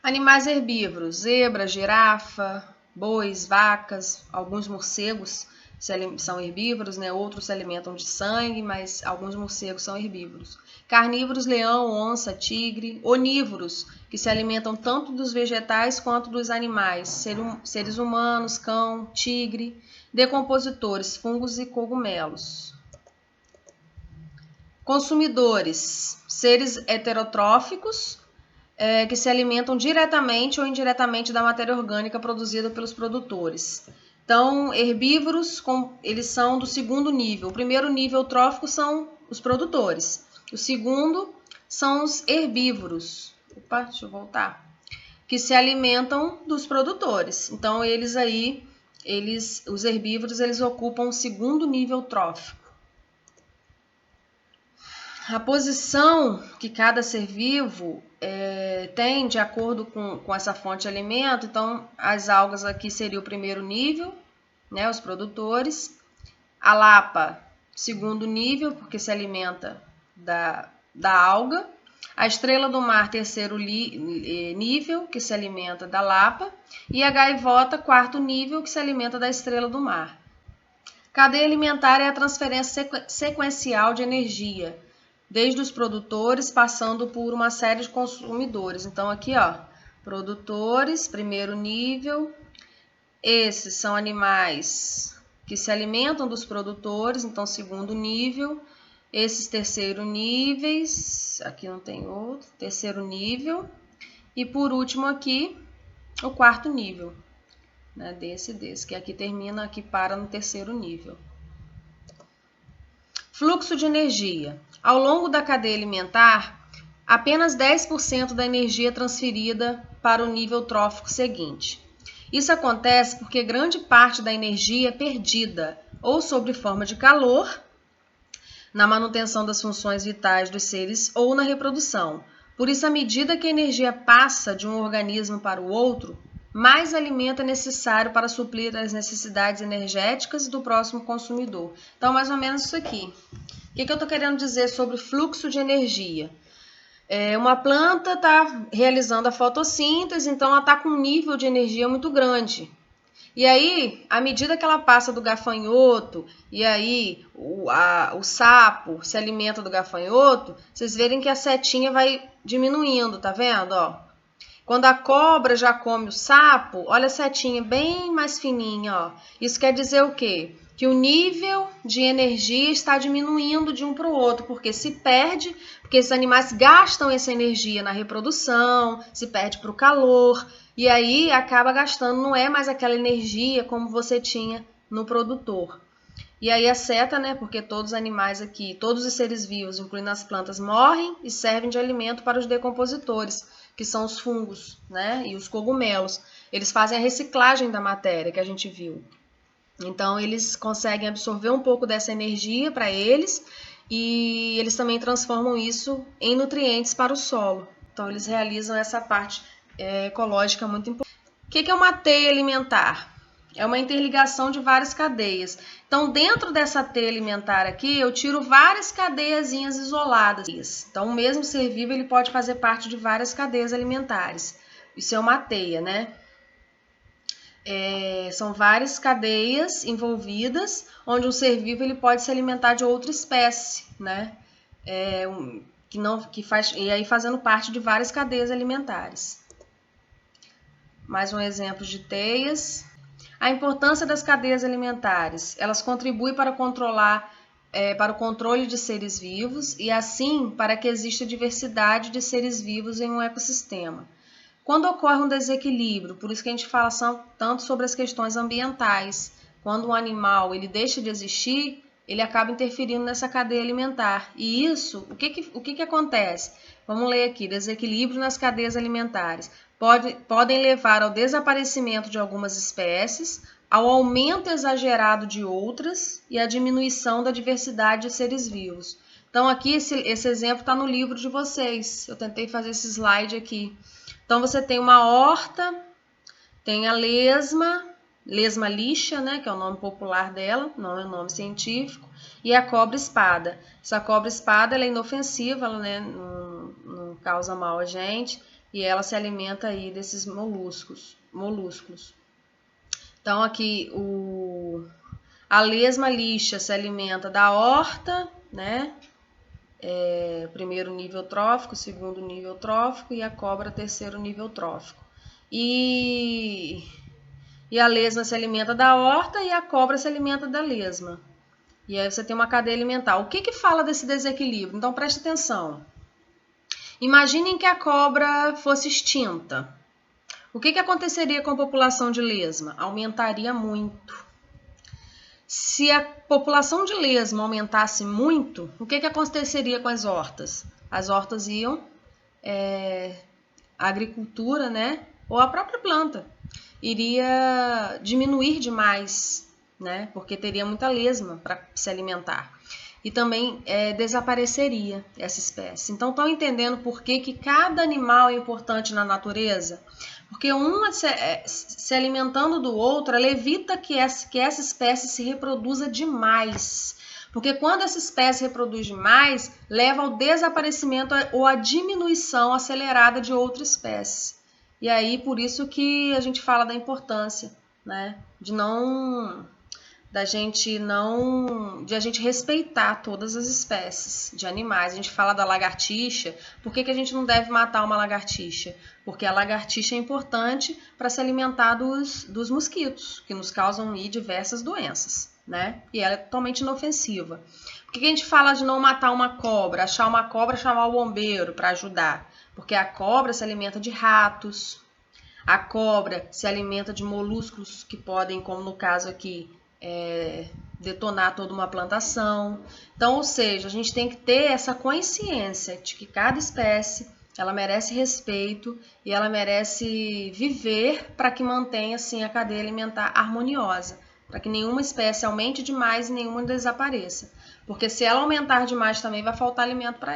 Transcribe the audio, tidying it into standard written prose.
Animais herbívoros, zebra, girafa, bois, vacas, alguns morcegos são herbívoros, né? Outros se alimentam de sangue, mas alguns morcegos são herbívoros. Carnívoros, leão, onça, tigre. Onívoros, que se alimentam tanto dos vegetais quanto dos animais, seres humanos, cão, tigre. Decompositores, fungos e cogumelos. Consumidores, seres heterotróficos, que se alimentam diretamente ou indiretamente da matéria orgânica produzida pelos produtores. Então, herbívoros, eles são do segundo nível. O primeiro nível trófico são os produtores. O segundo são os herbívoros. Opa, deixa eu voltar. Que se alimentam dos produtores. Então, os herbívoros, eles ocupam o segundo nível trófico. A posição que cada ser vivo tem de acordo com essa fonte de alimento, então as algas aqui seria o primeiro nível, né, os produtores. A lapa, segundo nível, porque se alimenta da alga. A estrela do mar, terceiro nível, que se alimenta da lapa. E a gaivota, quarto nível, que se alimenta da estrela do mar. Cadeia alimentar é a transferência sequencial de energia, desde os produtores, passando por uma série de consumidores. Então, aqui, ó, produtores, primeiro nível. Esses são animais que se alimentam dos produtores, então, segundo nível. Esses terceiro níveis, aqui não tem outro, terceiro nível. E, por último, aqui, o quarto nível, né, desse, que aqui termina, aqui para no terceiro nível. Fluxo de energia. Ao longo da cadeia alimentar, apenas 10% da energia é transferida para o nível trófico seguinte. Isso acontece porque grande parte da energia é perdida, ou sob forma de calor, na manutenção das funções vitais dos seres ou na reprodução. Por isso, à medida que a energia passa de um organismo para o outro, mais alimento é necessário para suprir as necessidades energéticas do próximo consumidor. Então, mais ou menos isso aqui. O que eu estou querendo dizer sobre fluxo de energia? Uma planta está realizando a fotossíntese, então ela está com um nível de energia muito grande. E aí, à medida que ela passa do gafanhoto, e aí o sapo se alimenta do gafanhoto, vocês verem que a setinha vai diminuindo, tá vendo? Ó. Quando a cobra já come o sapo, olha a setinha bem mais fininha, ó. Isso quer dizer o quê? Que o nível de energia está diminuindo de um para o outro, porque se perde, porque esses animais gastam essa energia na reprodução, se perde para o calor, e aí acaba gastando, não é mais aquela energia como você tinha no produtor. E aí a seta, né, porque todos os animais aqui, todos os seres vivos, incluindo as plantas, morrem e servem de alimento para os decompositores, que são os fungos, né, e os cogumelos. Eles fazem a reciclagem da matéria que a gente viu. Então, eles conseguem absorver um pouco dessa energia para eles e eles também transformam isso em nutrientes para o solo. Então, eles realizam essa parte ecológica muito importante. O que é uma teia alimentar? É uma interligação de várias cadeias. Então, dentro dessa teia alimentar aqui, eu tiro várias cadeiazinhas isoladas. Então, o mesmo ser vivo ele pode fazer parte de várias cadeias alimentares. Isso é uma teia, né? São várias cadeias envolvidas, onde um ser vivo ele pode se alimentar de outra espécie, né? E aí fazendo parte de várias cadeias alimentares. Mais um exemplo de teias. A importância das cadeias alimentares. Elas contribuem para o controle de seres vivos e, assim, para que exista diversidade de seres vivos em um ecossistema. Quando ocorre um desequilíbrio, por isso que a gente fala tanto sobre as questões ambientais, quando um animal ele deixa de existir, ele acaba interferindo nessa cadeia alimentar. E isso, o que acontece? Vamos ler aqui, desequilíbrio nas cadeias alimentares. Podem levar ao desaparecimento de algumas espécies, ao aumento exagerado de outras e à diminuição da diversidade de seres vivos. Então, aqui, esse exemplo está no livro de vocês. Eu tentei fazer esse slide aqui. Então, você tem uma horta, tem a lesma lixa, né, que é o nome popular dela, não é o nome científico, e a cobra-espada. Essa cobra-espada ela é inofensiva, ela, né, não causa mal a gente, e ela se alimenta aí desses moluscos. Então aqui a lesma lixa se alimenta da horta, né? Primeiro nível trófico, segundo nível trófico, e a cobra terceiro nível trófico. E a lesma se alimenta da horta e a cobra se alimenta da lesma. E aí você tem uma cadeia alimentar. O que fala desse desequilíbrio? Então preste atenção. Imaginem que a cobra fosse extinta. O que aconteceria com a população de lesma? Aumentaria muito. Se a população de lesma aumentasse muito, o que aconteceria com as hortas? As hortas iam, a agricultura, né, ou a própria planta, iria diminuir demais, né, porque teria muita lesma para se alimentar. E também desapareceria essa espécie. Então, estão entendendo por que cada animal é importante na natureza? Porque um se alimentando do outro, ela evita que essa espécie se reproduza demais. Porque quando essa espécie reproduz demais, leva ao desaparecimento ou à diminuição acelerada de outra espécie. E aí, por isso que a gente fala da importância, né, de a gente respeitar todas as espécies de animais. A gente fala da lagartixa. Por que a gente não deve matar uma lagartixa? Porque a lagartixa é importante para se alimentar dos mosquitos, que nos causam diversas doenças, né? E ela é totalmente inofensiva. Por que a gente fala de não matar uma cobra? Achar uma cobra, chamar o bombeiro para ajudar? Porque a cobra se alimenta de ratos, a cobra se alimenta de moluscos que podem, como no caso aqui, detonar toda uma plantação. Então, ou seja, a gente tem que ter essa consciência de que cada espécie ela merece respeito e ela merece viver para que mantenha assim a cadeia alimentar harmoniosa, para que nenhuma espécie aumente demais e nenhuma desapareça, porque se ela aumentar demais também vai faltar alimento para ela.